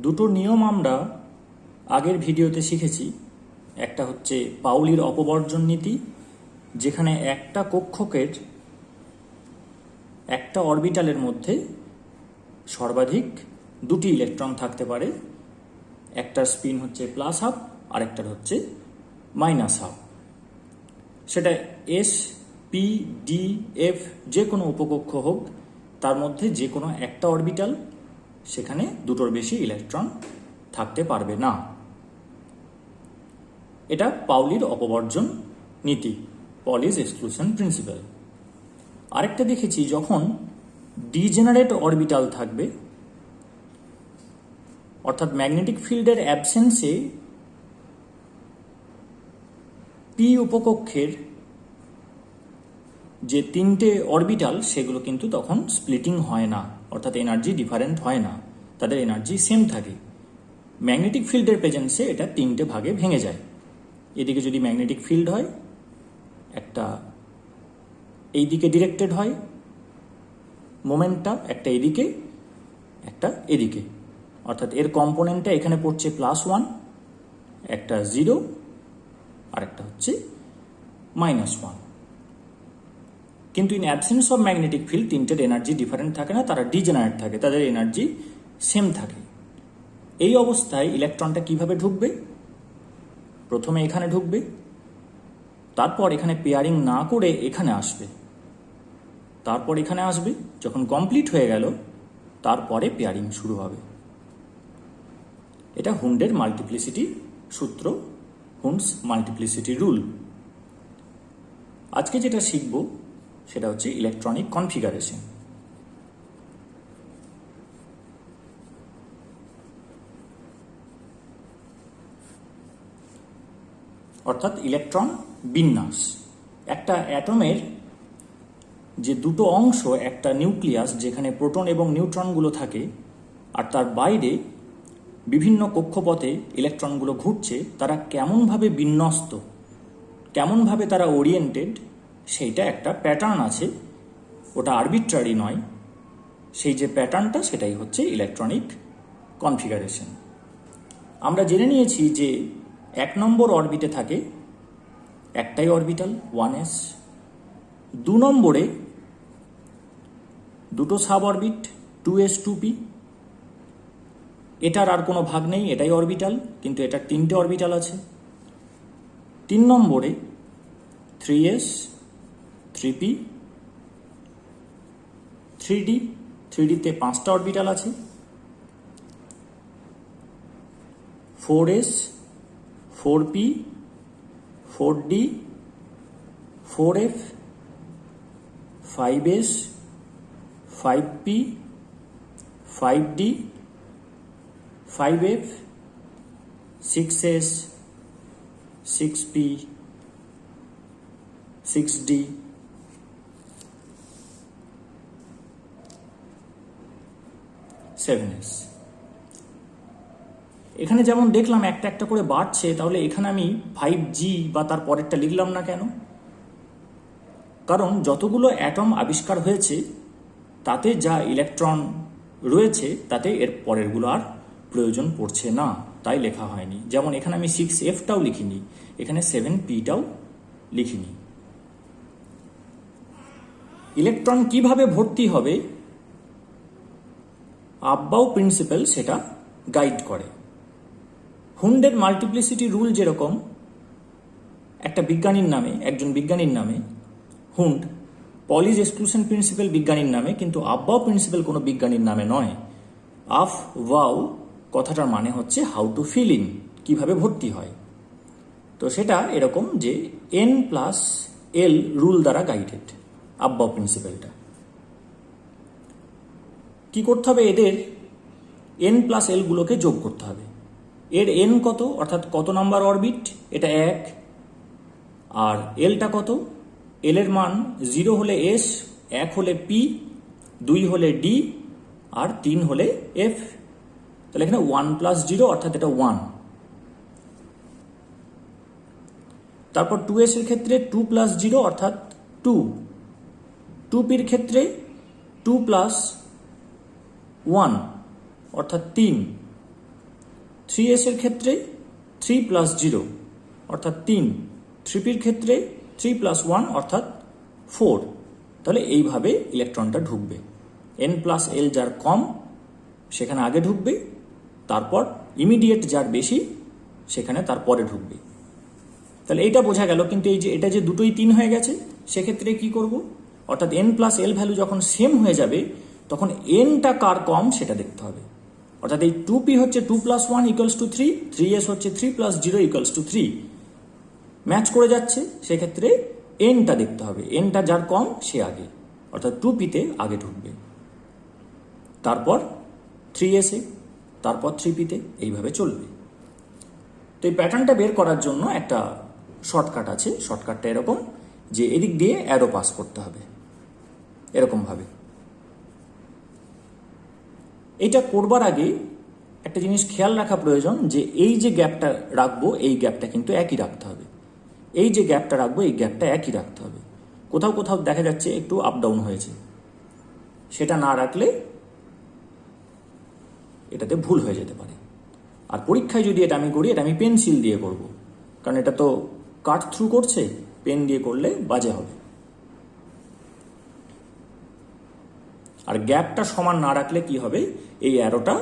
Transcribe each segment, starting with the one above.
দুটো নিয়ম আমরা আগের ভিডিওতে শিখেছি। একটা হচ্ছে পাউলির অপবর্জন নীতি, যেখানে একটা কক্ষকের একটা অরবিটালের মধ্যে সর্বাধিক দুটি ইলেকট্রন থাকতে পারে। একটার স্পিন হচ্ছে প্লাস হাফ আর একটার হচ্ছে মাইনাস হাফ। সেটা এস, পি, ডি, এফ যে কোনো উপকক্ষ হোক, তার মধ্যে যে কোনো একটা অরবিটাল, সেখানে দুটোর বেশি ইলেকট্রন থাকতে পারবে না। এটা পাউলির অপবর্জন নীতি, পলিজ এক্সক্লুশন প্রিন্সিপাল। আরেকটা দেখেছি, যখন ডিজেনারেট অরবিটাল থাকবে, অর্থাৎ ম্যাগনেটিক ফিল্ডের অ্যাবসেন্সে পি উপকক্ষের যে তিনটে অরবিটাল, সেগুলো কিন্তু তখন স্প্লিটিং হয় না, অর্থাৎ এনার্জি ডিফারেন্ট হয় না, তাদের এনার্জি সেম থাকে। ম্যাগনেটিক ফিল্ডের প্রেজেন্সে এটা তিনটে ভাগে ভেঙে যায়। এদিকে যদি ম্যাগনেটিক ফিল্ড হয়, একটা এই দিকে ডিরেক্টেড হয় মোমেন্টটা, একটা এদিকে একটা এদিকে, অর্থাৎ এর কম্পোনেন্টটা এখানে পড়ছে +1, একটা 0 আর একটা হচ্ছে -1। কিন্তু in absence of magnetic field তিনটের এনার্জি ডিফারেন্ট থাকে না, তারা ডিজেনারেট থাকে, তাদের এনার্জি সেম থাকে। এই অবস্থায় ইলেকট্রনটা কিভাবে ঢুকবে? প্রথমে এখানে ঢুকবে, তারপর এখানে পেয়ারিং না করে এখানে আসবে, তারপর এখানে আসবে, যখন কমপ্লিট হয়ে গেল তারপরে পেয়ারিং শুরু হবে। এটা হুন্ডের মাল্টিপ্লিসিটি সূত্র, হুন্ডস মাল্টিপ্লিসিটি রুল। আজকে যেটা শিখব সেটা হচ্ছে ইলেকট্রনিক কনফিগারেশন। অর্থাৎ ইলেকট্রন বিন্যাস। একটা অ্যাটমের যে দুটো অংশ, একটা নিউক্লিয়াস যেখানে প্রোটন এবং নিউট্রনগুলো থাকে, আর তার বাইরে বিভিন্ন কক্ষপথে ইলেকট্রনগুলো ঘুরছে, তারা কেমনভাবে বিন্যস্ত, কেমনভাবে তারা ওরিয়েন্টেড, সেইটা একটা প্যাটার্ন আছে, ওটা আরবিট্রারি নয়। সেই যে প্যাটার্নটা, সেটাই হচ্ছে ইলেকট্রনিক কনফিগারেশন। আমরা জেনে নিয়েছি যে 1 নম্বর অরবিটে থাকে একটাই অরবিটাল 1s, 2 নম্বরে দুটো সাব অরবিট 2s 2p, এটার আর কোনো ভাগ নেই, এটাই অরবিটাল, কিন্তু এটার 3টে অরবিটাল আছে। 3 নম্বরে 3s 3p 3d, 3dতে 5টা অরবিটাল আছে। 4s 4p 4d 4f 5s 5p 5d 5f 6s 6p 6d 7s। এখানে যেমন দেখলাম একটা একটা করে বাড়ছে, তাহলে এখানে আমি 5g বা তার পরেরটা লিখলাম না কেন? কারণ যতগুলো অ্যাটম আবিষ্কার হয়েছে, তাতে যা ইলেকট্রন রয়েছে, তাতে এর পরেরগুলো আর প্রয়োজন পড়ছে না, তাই লেখা হয়নি। যেমন এখানে আমি 6fটাও লিখিনি, এখানে 7pটাও লিখিনি। ইলেকট্রন কিভাবে ভর্তি হবে, আব্বাউ প্রিন্সিপাল সেটা গাইড করে। হুন্ডের মাল্টিপ্লিসিটি রুল যেরকম একটা বিজ্ঞানীর নামে, একজন বিজ্ঞানীর নামে, হুন্ড পলিজ এক্সক্লুশন প্রিন্সিপাল বিজ্ঞানীর নামে, কিন্তু আব্বাউ প্রিন্সিপাল কোনো বিজ্ঞানীর নামে নয়। আফ ওয়াও কথাটার মানে হচ্ছে হাউ টু ফিল ইন, কিভাবে ভর্তি হয়। তো সেটা এরকম যে n+l রুল দ্বারা গাইডেড আব্বাউ প্রিন্সিপালটা। কি করতে হবে? এদের n+l গুলোকে যোগ করতে হবে। এর n কত, অর্থাৎ কত নাম্বার অরবিট, এটা 1, আর এলটা কত, এল এর মান 0 হলে s, 1 হলে p, 2 হলে d, আর 3 হলে f। তাহলে এখানে 1+0 অর্থাৎ এটা 1। তারপর 2s এর ক্ষেত্রে 2+0 অর্থাৎ 2, 2pর ক্ষেত্রে 2+1 অর্থাৎ 3, 3s এর ক্ষেত্রে 3 প্লাস 0 অর্থাৎ 3, 3p-র ক্ষেত্রে 3 প্লাস 1 অর্থাৎ 4। তাহলে এইভাবে ইলেকট্রনটা ঢুকবে। n প্লাস l যার কম সেখানে আগে ঢুকবে, তারপর ইমিডিয়েট যার বেশি সেখানে তারপরে ঢুকবে। তাহলে এইটা বোঝা গেল। কিন্তু এই যে এটা যে দুটোই 3 হয়ে গেছে, সেক্ষেত্রে কি করব? অর্থাৎ n প্লাস l ভ্যালু যখন সেম হয়ে যাবে তখন nটা কার কম সেটা দেখতে হবে। অর্থাৎ এই 2p হচ্ছে 2 প্লাস 1 ইকুয়ালস টু 3, 3s হচ্ছে 3 প্লাস 0 ইকুয়ালস টু 3। ম্যাচ করে যাচ্ছে, সেক্ষেত্রে nটা দেখতে হবে। nটা যার কম সে আগে, অর্থাৎ 2p-তে আগে ঢুকবে, তারপর 3s-এ, তারপর 3p-তে, এইভাবে চলবে। তো এই প্যাটার্নটা বের করার জন্য একটা শর্টকাট আছে। শর্টকাটটা এরকম যে এদিক দিয়ে অ্যারো পাস করতে হবে এরকমভাবে। এটা করবার আগে একটা জিনিস খেয়াল রাখা প্রয়োজন যে এই যে গ্যাপটা রাখবো এই গ্যাপটা কিন্তু একই রাখতে হবে। এই যে গ্যাপটা রাখবো এই গ্যাপটা একই রাখতে হবে। কোথাও কোথাও দেখা যাচ্ছে একটু আপ ডাউন হয়েছে, সেটা না রাখলে এটাতে ভুল হয়ে যেতে পারে। আর পরীক্ষায় যদি এটা আমি করি, এটা আমি পেন্সিল দিয়ে করব, কারণ এটা তো কাট থ্রু করছে, পেন দিয়ে করলে বাজে হবে। আর গ্যাপটা সমান না রাখলে কি হবে, এই অ্যারোটা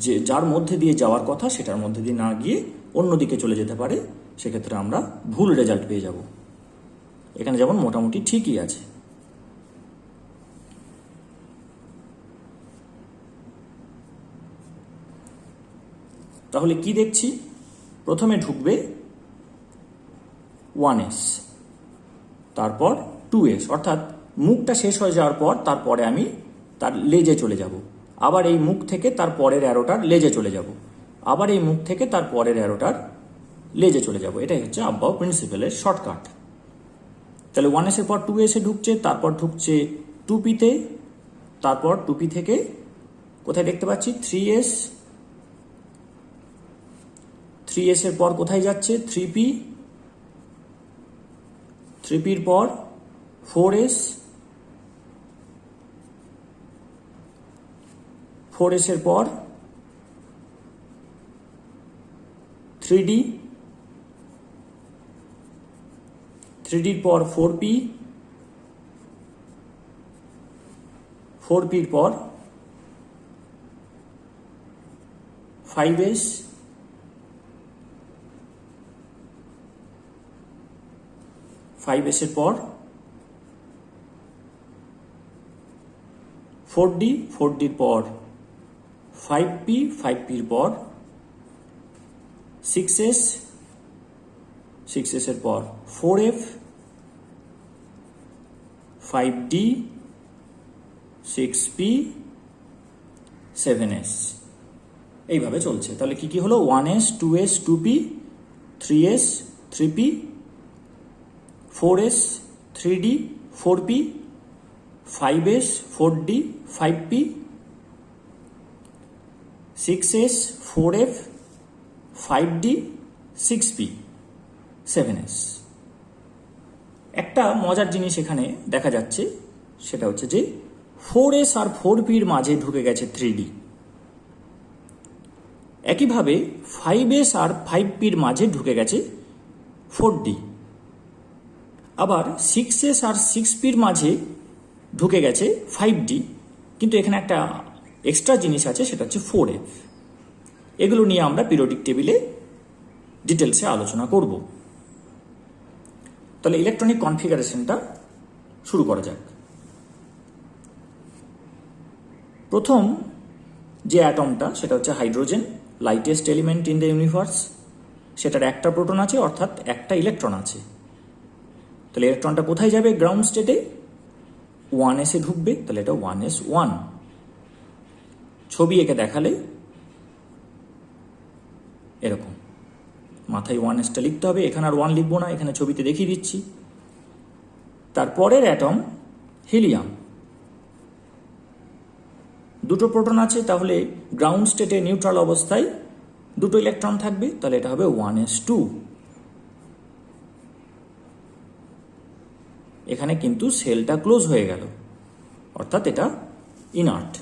যে যার মধ্যে দিয়ে যাওয়ার কথা সেটার মধ্যে দিয়ে না গিয়ে অন্যদিকে চলে যেতে পারে। সেক্ষেত্রে আমরা ভুল রেজাল্ট পেয়ে যাব। এখানে যেমন মোটামুটি ঠিকই আছে। তাহলে কি দেখছি? প্রথমে ঢুকবে 1s, তারপর 2s, অর্থাৎ মুখটা শেষ হয়ে যাওয়ার পর তারপরে আমি তার লেজে চলে যাব। আবার এই মুখ থেকে তার পরের অ্যারোটার লেজে চলে যাব, আবার এই মুখ থেকে তার পরের অ্যারোটার লেজে চলে যাব। এটাই হচ্ছে আব্বাও প্রিন্সিপালের শর্টকাট। তাহলে 1s এর পর 2s-এ ঢুকছে, তারপর ঢুকছে 2p-তে, তারপর 2p থেকে কোথায় দেখতে পাচ্ছি 3s, 3s এর পর কোথায় যাচ্ছে 3p, 3p-র পর 4s, 4s এর পর 3d, 3d-র পর 4p, 4p-র পর 5s, 5s-এর পর 4d, 4d-র পর 5p, 5p-র পর 6s, 6s-এর পর 4f, 5d, 6p, 7s, এইভাবে চলছে। তাহলে কি কি হলো? 1s, 2s, 2p, 3s, 3p, 4s, 3d, 4p, 5s, 4d, 5p, 6s, 4f, 5d, 6p, 7s। একটা মজার জিনিস এখানে দেখা যাচ্ছে, সেটা হচ্ছে যে 4s আর 4p-র মাঝে ঢুকে গেছে 3d। একইভাবে 5s আর 5p-র মাঝে ঢুকে গেছে 4d। আবার 6s আর 6p-র মাঝে ঢুকে গেছে 5d, কিন্তু এখানে একটা এক্সট্রা জিনিস আছে, সেটা হচ্ছে 4f। এগুলো নিয়ে আমরা পিরিয়ডিক টেবিলে ডিটেলসে আলোচনা করব। তাহলে ইলেকট্রনিক কনফিগারেশনটা শুরু করা যাক। প্রথম যে অ্যাটমটা সেটা হচ্ছে hydrogen, lightest element in the universe. সেটার একটা প্রোটন আছে, অর্থাৎ একটা ইলেকট্রন আছে। তাহলে ইলেকট্রনটা কোথায় যাবে? গ্রাউন্ড স্টেটে 1s-এ ঢুকবে। তাহলে এটা 1s1। ছবি এঁকে দেখালে এরকম মাথায় 1s-টা লিখতে হবে। এখানে আর 1 লিখবো না, এখানে ছবিতে দেখিয়ে দিচ্ছি। তারপরের অ্যাটম হিলিয়াম, দুটো প্রোটন আছে, তাহলে গ্রাউন্ড স্টেটে নিউট্রাল অবস্থায় দুটো ইলেকট্রন থাকবে। তাহলে এটা হবে 1s2। এখানে কিন্তু সেলটা ক্লোজ হয়ে গেল, অর্থাৎ এটা ইনার্ট।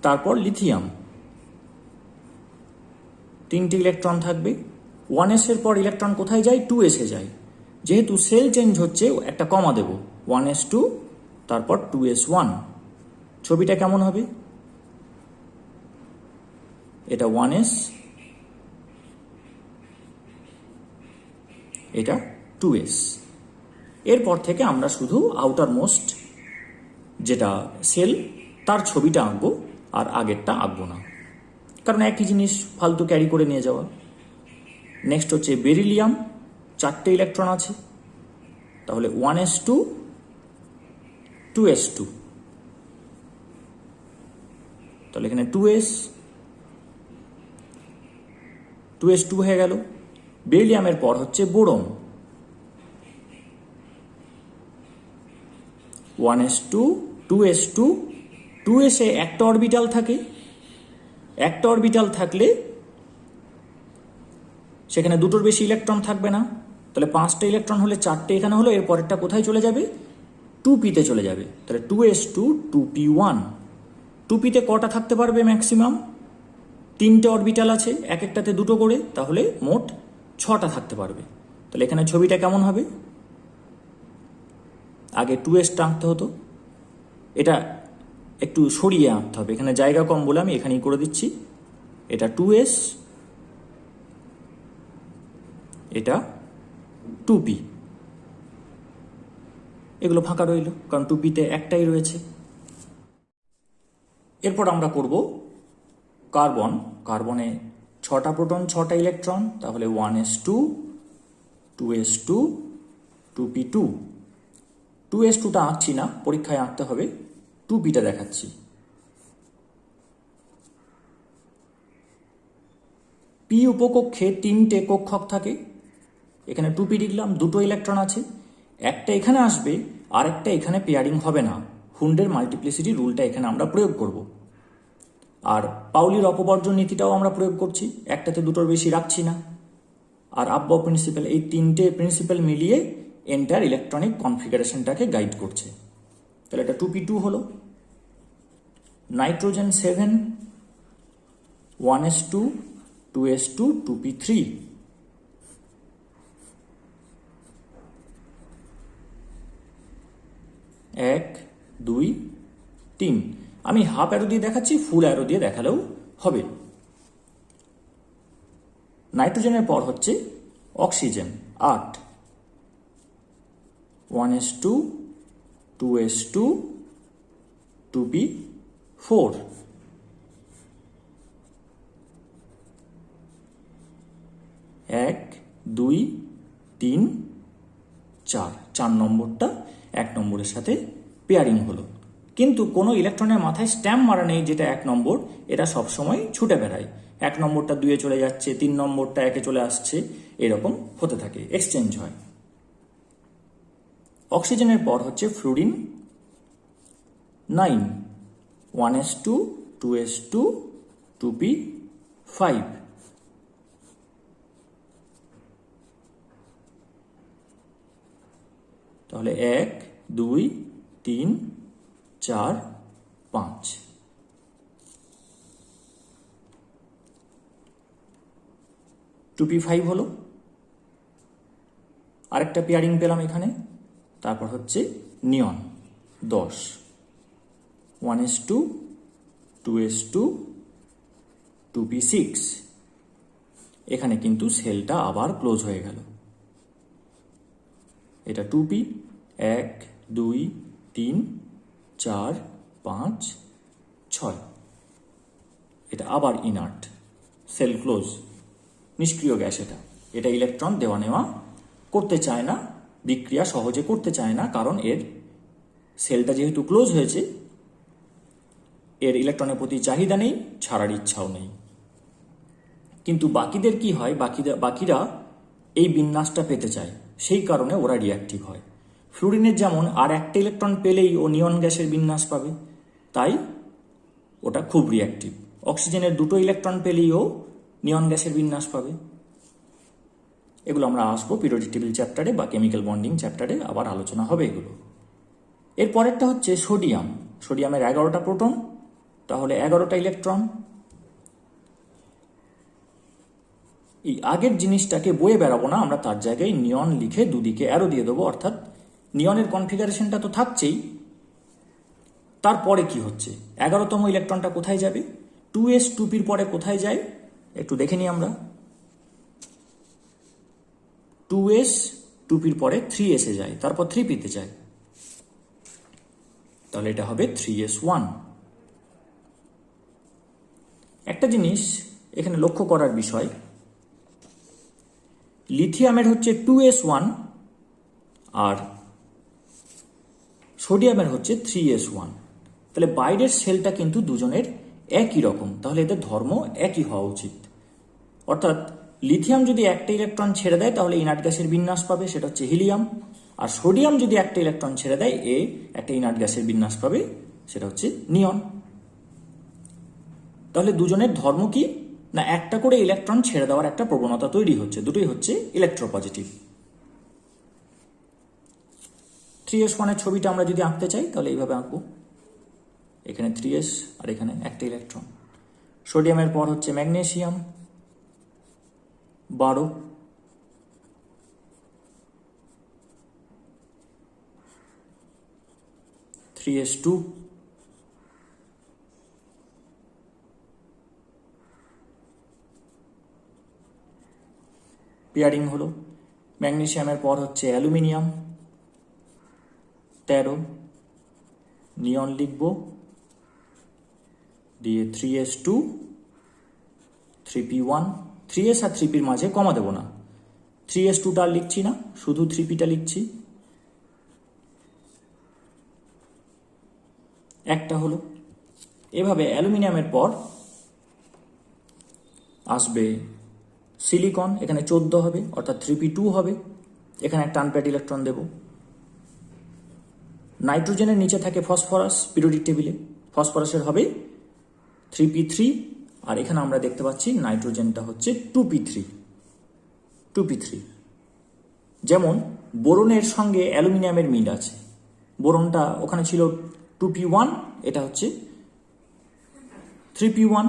তারপর লিথিয়াম, 3টে ইলেকট্রন থাকবে। 1s এর পর ইলেকট্রন কোথায় যায়? 2s এ যায়। যেহেতু সেল চেঞ্জ হচ্ছে একটা কমা দেব, 1s2 তারপর 2s1। ছবিটা কেমন হবে? এটা 1s, এটা 2s। এরপর থেকে আমরা শুধু আউটার মোস্ট যেটা সেল তার ছবিটা আঁকবো, আর আগেরটা আঁকবো না, কারণ একই জিনিস ফালতু ক্যারি করে নিয়ে যাওয়া। নেক্সট হচ্ছে বেরিলিয়াম, 4টে ইলেকট্রন আছে, তাহলে 1s2 2s2, তাহলে এখানে 2s2 হয়ে গেল। বেরিলিয়ামের পর হচ্ছে বোরন, 1s2 2s2, 2s এ একটা অরবিটাল থাকে, একটা অরবিটাল থাকলে সেখানে দুটোর বেশি ইলেকট্রন থাকবে না, তাহলে 5টে ইলেকট্রন হলে 4টে এখানে হলো, এর পরেরটা কোথায় চলে যাবে? 2p-তে চলে যাবে, তাহলে 2s2 2p1। 2p-তে কটা থাকতে পারবে ম্যাক্সিমাম? 3টে অরবিটাল আছে, এক একটাতে দুটো করে, তাহলে মোট 6টা থাকতে পারবে। তাহলে এখানে ছবিটা কেমন হবে? আগে 2s আঁকতে হতো, এটা একটু সরিয়ে আঁকতে হবে, এখানে জায়গা কম বলে আমি এখানেই করে দিচ্ছি। এটা 2s, এটা 2p, এগুলো ফাঁকা রইল কারণ 2p-তে একটাই রয়েছে। এরপর আমরা করব কার্বন। কার্বনে 6টা প্রোটন 6টা ইলেকট্রন, তাহলে 1s2 2s2 2p2। 2s2টা আঁকছি না, পরীক্ষায় আঁকতে হবে, 2p-টা দেখাচ্ছি। p উপকক্ষে 3টে কক্ষক থাকে, এখানে 2p লিখলাম, দুটো ইলেকট্রন আছে, একটা এখানে আসবে আর একটা এখানে পেয়ারিং হবে না। হুন্ডের মাল্টিপ্লিসিটি রুলটা এখানে আমরা প্রয়োগ করব, আর পাউলির অপবর্জন নীতিটাও আমরা প্রয়োগ করছি, একটাতে দুটোর বেশি রাখছি না। আর আব্বাও প্রিন্সিপাল, এই 3টে প্রিন্সিপাল মিলিয়ে এন্টার ইলেকট্রনিক কনফিগারেশনটাকে গাইড করছে। তাহলে এটা 2p2 হলো। Nitrogen 7, 1s2 2s2 2p3। 1 2 3, আমি হাফ অ্যারো দিয়ে দেখাচ্ছি, ফুল অ্যারো দিয়ে দেখালেও হবে। নাইট্রোজেনের পর হচ্ছে অক্সিজেন 8, 1s2 2s2 2p4। 1 2 3 4, 4 নম্বরটা 1 নম্বরের সাথে পেয়ারিং হলো, কিন্তু কোনো ইলেকট্রনের মাথায় স্ট্যাম্প মারা নেই যেটা 1 নম্বর, এটা সবসময় ছুটে বেড়ায়। 1 নম্বরটা 2-এ চলে যাচ্ছে, 3 নম্বরটা 1-এ চলে আসছে, এরকম হতে থাকে, এক্সচেঞ্জ হয়। অক্সিজেনের পর হচ্ছে ফ্লুরিন 9, 1s2 2s2 2p5। তাহলে 1 2 3 4 5। 2p5 হলো, আরেকটা পেয়ারিং পেলাম এখানে। তারপর হচ্ছে নিয়ন 10, 1s2 2s2 2p6। এখানে কিন্তু সেলটা আবার ক্লোজ হয়ে গেল। এটা 2p, 1 2 3 4 5 6। এটা আবার ইনার্ট, সেল ক্লোজ, নিষ্ক্রিয় গ্যাস। এটা ইলেকট্রন দেওয়া নেওয়া করতে চায় না, বিক্রিয়া সহজে করতে চায় না, কারণ এর সেলটা যেহেতু ক্লোজ হয়েছে, এর ইলেকট্রনের প্রতি চাহিদা নেই, ছাড়ার ইচ্ছাও নেই। কিন্তু বাকিদের কি হয়? বাকিরা এই বিন্যাসটা পেতে চায়, সেই কারণে ওরা রিঅ্যাক্টিভ হয়। ফ্লুরিনের যেমন আর একটা ইলেকট্রন পেলেই ও নিয়ন গ্যাসের বিন্যাস পাবে, তাই ওটা খুব রিঅ্যাক্টিভ। অক্সিজেনের 2টো ইলেকট্রন পেলেই ও নিয়ন গ্যাসের বিন্যাস পাবে। এগুলো আমরা আসবো পিরিয়ডিক টেবিল চ্যাপ্টারে বা কেমিক্যাল বন্ডিং চ্যাপ্টারে, আবার আলোচনা হবে এগুলো। এর পরেরটা হচ্ছে সোডিয়াম। সোডিয়ামের 11টা প্রোটন, তাহলে 11টা ইলেকট্রন। এই আগের জিনিসটাকে বয়ে বেড়াবো না, আমরা তার জায়গায় নিয়ন লিখে দুদিকে অ্যারো দিয়ে দেবো, অর্থাৎ নিয়নের কনফিগারেশনটা তো থাকছেই। তারপরে কি হচ্ছে, 11তম ইলেকট্রনটা কোথায় যাবে, 2s 2pর পরে কোথায় যায় একটু দেখে নিই আমরা। 2s 2pর পরে 3s এ যায়, তারপর 3pতে যায়, তাহলে এটা হবে 3s1। একটা জিনিস এখানে লক্ষ্য করার বিষয়, লিথিয়ামের হচ্ছে 2s1 আর সোডিয়ামের হচ্ছে 3s1। তাহলে বাইরের সেলটা কিন্তু দুজনের একই রকম, তাহলে এদের ধর্ম একই হওয়া উচিত। অর্থাৎ লিথিয়াম যদি একটা ইলেকট্রন ছেড়ে দেয় তাহলে ইনার্ট গ্যাসের বিন্যাস পাবে, সেটা হচ্ছে হিলিয়াম। আর সোডিয়াম যদি একটা ইলেকট্রন ছেড়ে দেয় এ একটা ইনার্ট গ্যাসের বিন্যাস পাবে, সেটা হচ্ছে নিয়ন। তাহলে দুজনের ধর্ম কি না, একটা করে ইলেকট্রন ছেড়ে দেওয়ার একটা প্রবণতা তৈরি হচ্ছে, দুটোই হচ্ছে ইলেকট্রোপজিটিভ। 3s1 এর ছবিটা আমরা যদি আঁকতে চাই তাহলে এইভাবে আঁকবো, এখানে 3s আর এখানে একটা ইলেকট্রন। সোডিয়ামের পর হচ্ছে ম্যাগনেসিয়াম 12, (3s2) পেয়ারিং হলো। ম্যাগনেসিয়ামের পর হচ্ছে অ্যালুমিনিয়াম 13, নিয়ন লিখব, দিয়ে 3s2 3p1, 3s আর 3pর মাঝে কমা দেব না, 3s2টা আর লিখছি না, শুধু 3pটা লিখছি। একটা হলো। এভাবে অ্যালুমিনিয়ামের পর আসবে সিলিকন, এখানে 14 হবে, অর্থাৎ 3p2 হবে, এখানে একটা আনপেয়ার্ড ইলেকট্রন দেব। নাইট্রোজেনের নিচে থাকে ফসফরাস পিরিয়ডিক টেবিলে, ফসফরাসের হবে 3p3, আর এখানে আমরা দেখতে পাচ্ছি নাইট্রোজেনটা হচ্ছে 2p3। যেমন বোরনের সঙ্গে অ্যালুমিনিয়ামের মিল আছে, বোরনটা ওখানে ছিল 2p1, এটা হচ্ছে 3p1।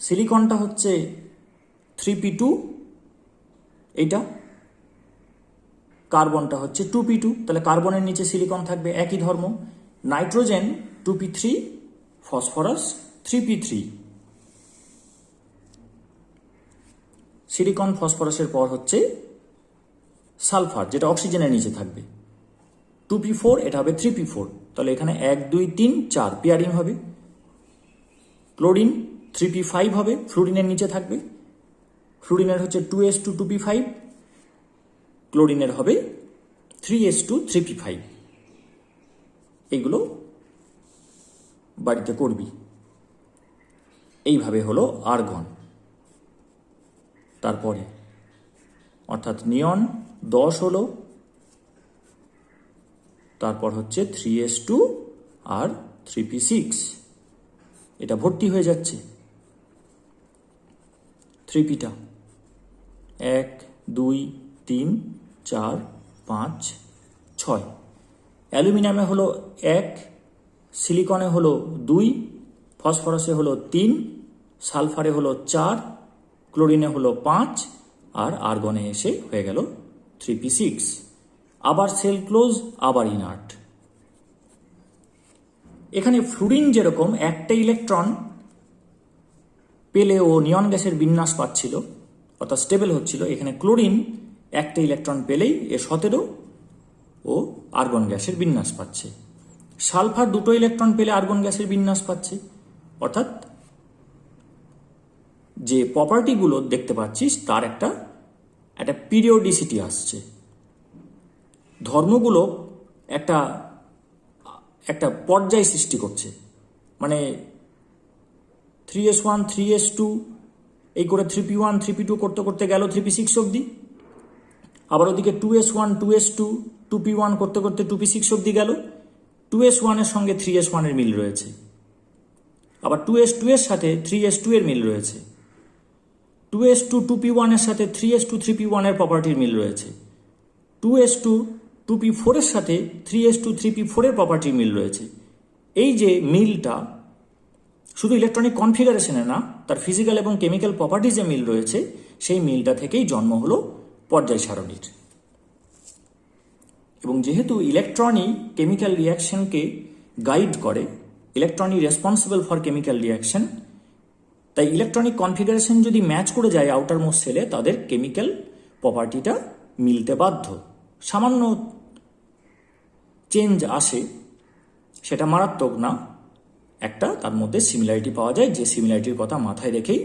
সিলিকনটা হচ্ছে 3p2, এইটা কার্বনটা হচ্ছে 2p2, তাহলে কার্বনের নিচে সিলিকন থাকবে, একই ধর্ম। Nitrogen 2p3, phosphorus 3p3। Silicon ফসফরাসের পর হচ্ছে সালফার, যেটা অক্সিজেনের নিচে থাকবে, 2p4, এটা হবে 3p4, তাহলে এখানে 1 2 3 4 পেয়ারিং হবে। ক্লোরিন 3p5 হবে, ফ্লুরিনের নিচে থাকবে, ফ্লুরিনের হচ্ছে 2s2 2p5, ক্লোরিনের হবে 3s2 3p5। এগুলো বাড়িতে করবি। এইভাবে হলো আর্গন। তারপরে অর্থাৎ নিয়ন 10 হলো, তারপর হচ্ছে 3s2 আর 3p6, এটা ভর্তি হয়ে যাচ্ছে। 3pটা 1 2 3 4 5 6, অ্যালুমিনিয়ামে হলো 1, সিলিকনে হলো 2, ফসফরাসে হলো 3, সালফারে হলো 4, ক্লোরিনে হলো 5, আর আর্গনে এসে হয়ে গেল 3p6। আবার সেল ক্লোজ, আবার ইনার্ট। এখানে ফ্লুরিন যেরকম একটা ইলেকট্রন পেলে ও নিয়ন গ্যাসের বিন্যাস পাচ্ছিল, অর্থাৎ স্টেবল হচ্ছিল, এখানে ক্লোরিন একটা ইলেকট্রন পেলেই এ17 ও আর্গন গ্যাসের বিন্যাস পাচ্ছে। সালফার 2টো ইলেকট্রন পেলে আর্গন গ্যাসের বিন্যাস পাচ্ছে। অর্থাৎ যে প্রপার্টিগুলো দেখতে পাচ্ছিস তার একটা পিরিয়ডিসিটি আসছে, ধর্মগুলো একটা পর্যায় সৃষ্টি করছে। মানে 3s1 3s2 এই করে 3p1 3p2 করতে করতে গেল 3p6 অবধি, আবার ওদিকে 2s1 2s2 2p1 করতে করতে 2p6 অবধি গেল। 2s1 এর সঙ্গে 3s1 এর মিল রয়েছে, আবার 2s2 এর সাথে 3s2 এর মিল রয়েছে, 2s2 2p1 এর সাথে 3s2 3p1 এর প্রপার্টির মিল রয়েছে, 2s2 2p4 এর সাথে 3s2 3p4 এর প্রপার্টির মিল রয়েছে। এই যে মিলটা, শুধু ইলেকট্রনিক কনফিগারেশনে না, তার ফিজিক্যাল এবং কেমিক্যাল প্রপার্টিজে মিল রয়েছে, সেই মিলটা থেকেই জন্ম হলো পর্যায় সারণীর। এবং যেহেতু ইলেকট্রনই কেমিক্যাল রিয়াকশনকে গাইড করে, ইলেকট্রনই রেসপন্সিবল ফর কেমিক্যাল রিয়াকশন, তাই ইলেকট্রনিক কনফিগারেশন যদি ম্যাচ করে যায় আউটার মোস্ট সেলে, তাদের কেমিক্যাল প্রপার্টিটা মিলতে বাধ্য। সামান্য চেঞ্জ আসে, সেটা মারাত্মক না, একটা তার মধ্যে সিমিলারিটি পাওয়া যায়, যে সিমিলারিটির কথা মাথায় রেখেই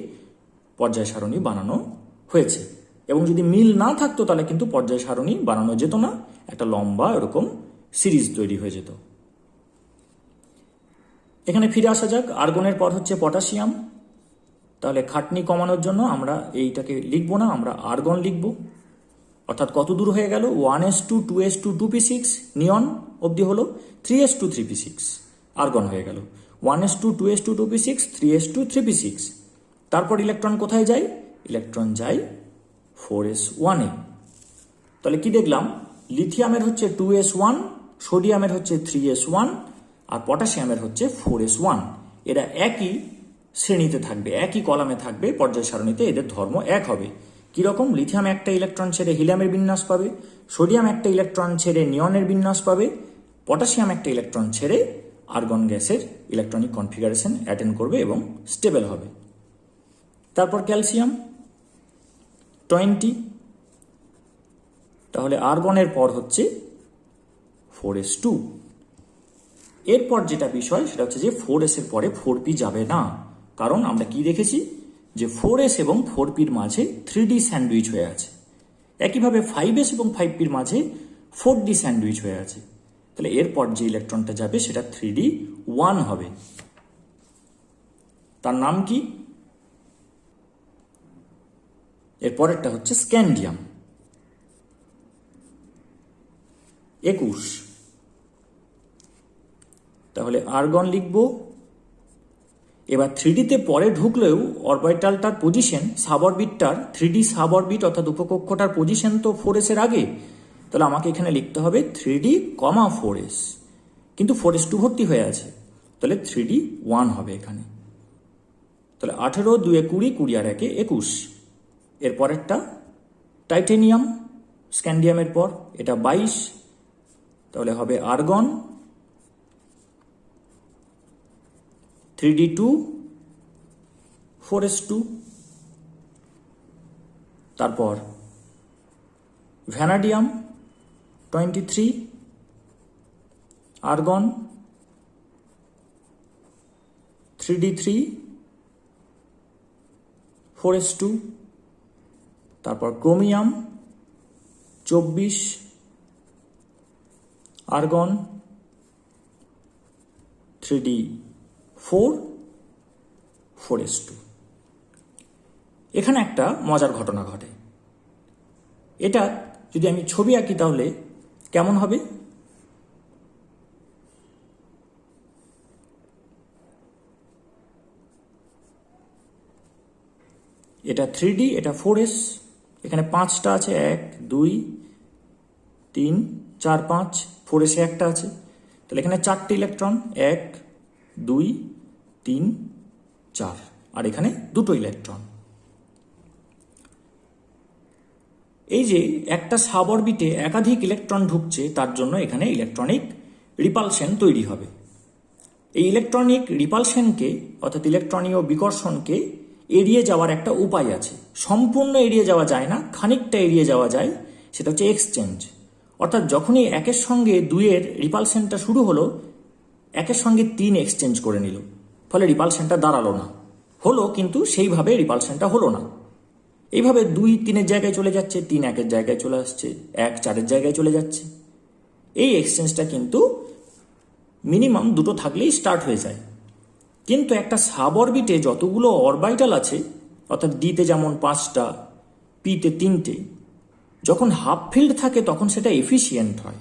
পর্যায় সারণী বানানো হয়েছে। এবং যদি মিল না থাকতো তাহলে কিন্তু পর্যায় সারণী বানানো যেত না, একটা লম্বা এরকম সিরিজ তৈরি হয়ে যেত। এখানে ফিরে আসা যাক, আর্গনের পর হচ্ছে পটাশিয়াম। তাহলে খাটনি কমানোর জন্য আমরা এইটাকে লিখবো না, আমরা আর্গন লিখব। অর্থাৎ কত দূর হয়ে গেল, 1s2 2s2 2p6 নিয়ন অবধি হলো, 3s2 3p6 আর্গন হয়ে গেল। 1s2 2s2 2p6 3s2 3p6। তারপর ইলেকট্রন কোথায় যায়? ইলেকট্রন যায় 4s1 এ। তাহলে কি দেখলাম, লিথিয়ামের হচ্ছে 2s1, সোডিয়ামের হচ্ছে 3s1, আর পটাশিয়ামের হচ্ছে 4s1। এরা একই শ্রেণীতে থাকবে, একই কলামে থাকবে, পর্যায় সারণীতে এদের ধর্ম এক হবে। কিরকম? লিথিয়াম একটা ইলেকট্রন ছেড়ে হিলিয়ামের বিন্যাস পাবে, সোডিয়াম একটা ইলেকট্রন ছেড়ে নিয়নের বিন্যাস পাবে, পটাশিয়াম একটা ইলেকট্রন ছেড়ে আর্গন গ্যাসের ইলেকট্রনিক কনফিগারেশন অ্যাটেন্ড করবে এবং স্টেবল হবে। তারপর ক্যালসিয়াম 20। তাহলে আর্গনের পর হচ্ছে 4s2। এরপর যেটা বিষয় সেটা হচ্ছে যে 4s এর পরে 4p যাবে না, কারণ আমরা কি দেখেছি যে 4s এবং 4pর মাঝে 3d স্যান্ডউইচ হয়ে আছে। একইভাবে 5s এবং 5pর মাঝে 4d স্যান্ডউইচ হয়ে আছে। তাহলে এরপর যে ইলেকট্রনটা যাবে সেটা 3d1 হবে। তার নাম কি? এরপরেরটা হচ্ছে স্ক্যান্ডিয়াম 21। তাহলে আর্গন লিখব। এবার 3D-তে পরে ঢুকলেও অরবিটালটার পজিশন, সাবঅরবিটটার 3D সাবঅরবিট অর্থাৎ উপকক্ষটার পজিশন তো 4s এর আগে। তাহলে আমাকে এখানে লিখতে হবে 3D, 4s, কিন্তু 4s2 ভর্তি হয়ে আছে, তাহলে 3D1 হবে এখানে। তাহলে 18 2 20, 20 আর 1 21। এরপরেরটা টাইটেনিয়াম স্ক্যান্ডিয়ামের পর, এটা 22। তাহলে হবে আর্গন 3d2 4s2। তারপর ভ্যানাডিয়াম 23, আর্গন 3d3 4s2। তারপর ক্রোমিয়াম 24, আর্গন 3d4 4s2। এখানে একটা মজার ঘটনা ঘটে। এটা যদি আমি ছবি আঁকি তাহলে কেমন হবে? এটা 3D, এটা 4s, এখানে 5টা আছে, 1 2 3 4 5, 4s এ একটা আছে। তাহলে এখানে 4টে ইলেকট্রন, 1 2 3 4, আর এখানে 2টো ইলেকট্রন। এই যে একটা সাবঅরবিটে একাধিক ইলেকট্রন ঢুকছে, তার জন্য এখানে ইলেকট্রনিক রিপালশন তৈরি হবে। এই ইলেকট্রনিক রিপালশনকে অর্থাৎ ইলেকট্রনীয় বিকর্ষণকে এড়িয়ে যাওয়ার একটা উপায় আছে। সম্পূর্ণ এড়িয়ে যাওয়া যায় না, খানিকটা এড়িয়ে যাওয়া যায়, সেটা হচ্ছে এক্সচেঞ্জ। অর্থাৎ যখনই 1-এর সঙ্গে 2-এর রিপালশনটা শুরু হলো, 1-এর সঙ্গে 3 এক্সচেঞ্জ করে নিল, ফলে রিপালশনটা দাঁড়ালো না। হলো, কিন্তু সেইভাবে রিপালশনটা হলো না। এইভাবে 2 3-এর জায়গায় চলে যাচ্ছে, 3 1-এর জায়গায় চলে আসছে, 1 4-এর জায়গায় চলে যাচ্ছে। এই এক্সচেঞ্জটা কিন্তু মিনিমাম 2টো থাকলেই স্টার্ট হয়ে যায়। কিন্তু একটা সাবঅরবিটে যতগুলো অরবিটাল আছে, অর্থাৎ ডিতে যেমন 5টা, পিতে 3টে, যখন হাফ ফিল্ড থাকে তখন সেটা এফিসিয়েন্ট হয়,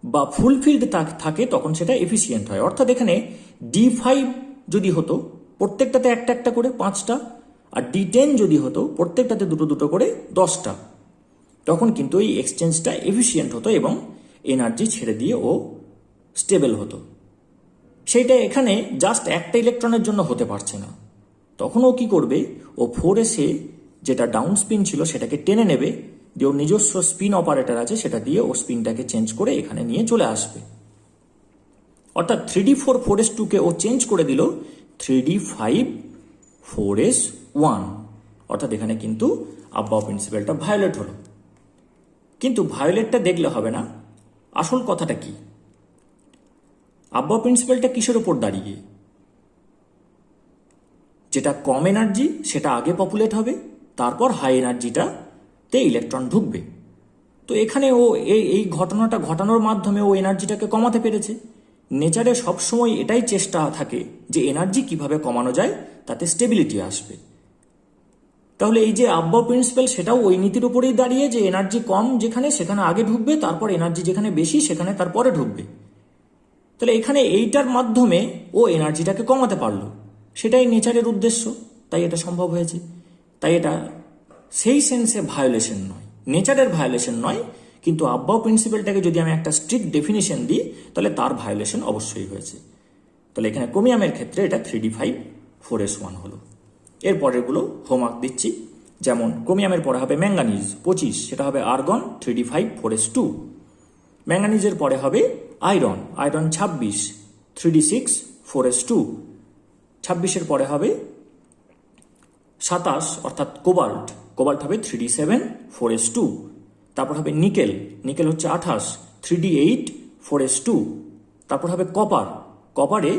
বা ফুল ফিল্ড থাকে তখন সেটা এফিসিয়েন্ট হয়। অর্থাৎ এখানে D5 যদি হতো প্রত্যেকটাতে একটা একটা করে 5টা, আর D10 যদি হতো প্রত্যেকটাতে 2টো 2টো করে 10টা, তখন কিন্তু এই এক্সচেঞ্জটা এফিসিয়েন্ট হতো এবং এনার্জি ছেড়ে দিয়ে ও স্টেবল হতো। সেইটা এখানে জাস্ট একটা ইলেকট্রনের জন্য হতে পারছে না। তখন ও কি করবে, ও 4s-এ যেটা ডাউন স্পিন ছিল সেটাকে টেনে নেবে, দিয়ে ওর নিজস্ব স্পিন অপারেটর আছে সেটা দিয়ে ও স্পিনটাকে চেঞ্জ করে এখানে নিয়ে চলে আসবে। অর্থাৎ 3d4 4s2-কে ও চেঞ্জ করে দিল 3d5 4s1। অর্থাৎ এখানে কিন্তু আব্বাও প্রিন্সিপালটা ভায়োলেট হলো। কিন্তু ভায়োলেটটা দেখলে হবে না, আসল কথাটা কি? আব্বাও প্রিন্সিপালটা কিসের ওপর দাঁড়িয়ে? যেটা কম এনার্জি সেটা আগে পপুলেট হবে, তারপর হাই এনার্জিটাতে ইলেকট্রন ঢুকবে। তো এখানে ও এই ঘটনাটা ঘটানোর মাধ্যমে ও এনার্জিটাকে কমাতে পেরেছে। নেচারে সবসময় এটাই চেষ্টা থাকে যে এনার্জি কিভাবে কমানো যায়, তাতে স্টেবিলিটি আসবে। তাহলে এই যে আব্বাও প্রিন্সিপাল সেটাও ওই নীতির উপরেই দাঁড়িয়ে যে এনার্জি কম যেখানে সেখানে আগে ঢুকবে, তারপর এনার্জি যেখানে বেশি সেখানে তারপরে ঢুকবে। তাহলে এখানে এইটার মাধ্যমে ও এনার্জিটাকে কমাতে পারলো, সেটাই নেচারের উদ্দেশ্য, তাই এটা সম্ভব হয়েছে। তাই এটা সেই সেন্সে ভায়োলেশন নয়, নেচারের ভায়োলেশন নয়। কিন্তু আব্বাও প্রিন্সিপালটাকে যদি আমি একটা স্ট্রিক্ট ডেফিনিশন দিই তাহলে তার ভায়োলেশন অবশ্যই হয়েছে। তাহলে এখানে ক্রোমিয়ামের ক্ষেত্রে এটা 3d5 4s1 হলো। এর পরেরগুলো হোমওয়ার্ক দিচ্ছি। যেমন ক্রোমিয়ামের পরে হবে ম্যাঙ্গানিজ 25, সেটা হবে আর্গন 3d5 4s2। ম্যাঙ্গানিজের পরে হবে আয়রন 26 3d6 4s2। 26-এর পরে হবে 27 অর্থাৎ কোবাল্ট হবে 3d7 4s2। তারপর হবে নিকেল হচ্ছে 28 3d8 4s2। তারপর হবে কপারে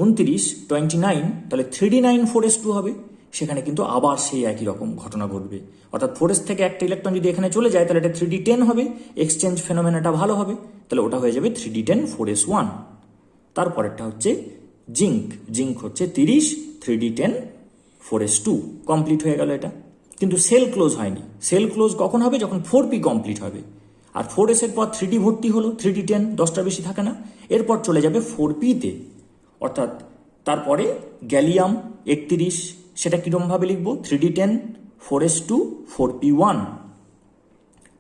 29 29, তাহলে 3d9 4s2 হবে। সেখানে কিন্তু আবার সেই একই রকম ঘটনা ঘটবে, অর্থাৎ 4s থেকে একটা ইলেকট্রন যদি এখানে চলে যায় তাহলে এটা 3d10 হবে, এক্সচেঞ্জ ফেনোমেনাটা ভালো হবে, তাহলে ওটা হয়ে যাবে 3d10 4s1। তারপরেরটা হচ্ছে জিঙ্ক হচ্ছে 30 3d10 4s2, কমপ্লিট হয়ে গেল এটা। কিন্তু সেল ক্লোজ হয়নি। সেল ক্লোজ কখন হবে? যখন 4p কমপ্লিট হবে। আর 4s এর পর 3d ভর্তি হলো, 3d10 10টার বেশি থাকে না, এরপর চলে যাবে 4p-তে। অর্থাৎ তারপরে গ্যালিয়াম 31, সেটা কিরমভাবে লিখব? 3d10 4s2 4p1।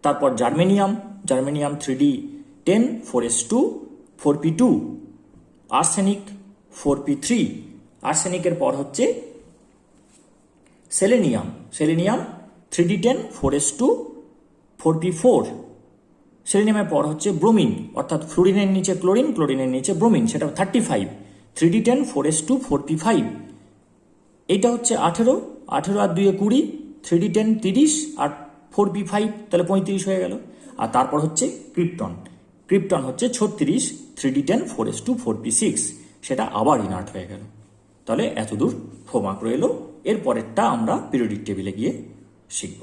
তারপর germanium 3d10 4s2 4p2। Arsenic 4p3। আর্সেনিকের পর হচ্ছে সেলেনিয়াম 3d10 4s2 4p4। সেলেনিয়ামের পর হচ্ছে ব্রোমিন, অর্থাৎ ফ্লুরিনের নিচে ক্লোরিনের নিচে ব্রোমিন, সেটা 35 3d10 4s2 4p5। এইটা হচ্ছে 18 আর 2 20, 3d10 30 আর 4p5, তাহলে 35 হয়ে গেল। আর তারপর হচ্ছে ক্রিপ্টন হচ্ছে 36 3d10 4s2 4p6, সেটা আবার ইনার্ট হয়ে গেল। তাহলে এতদূর হোমওয়ার্ক রইল। এর পরেরটা আমরা পিরিয়ডিক টেবিলে গিয়ে শিখব।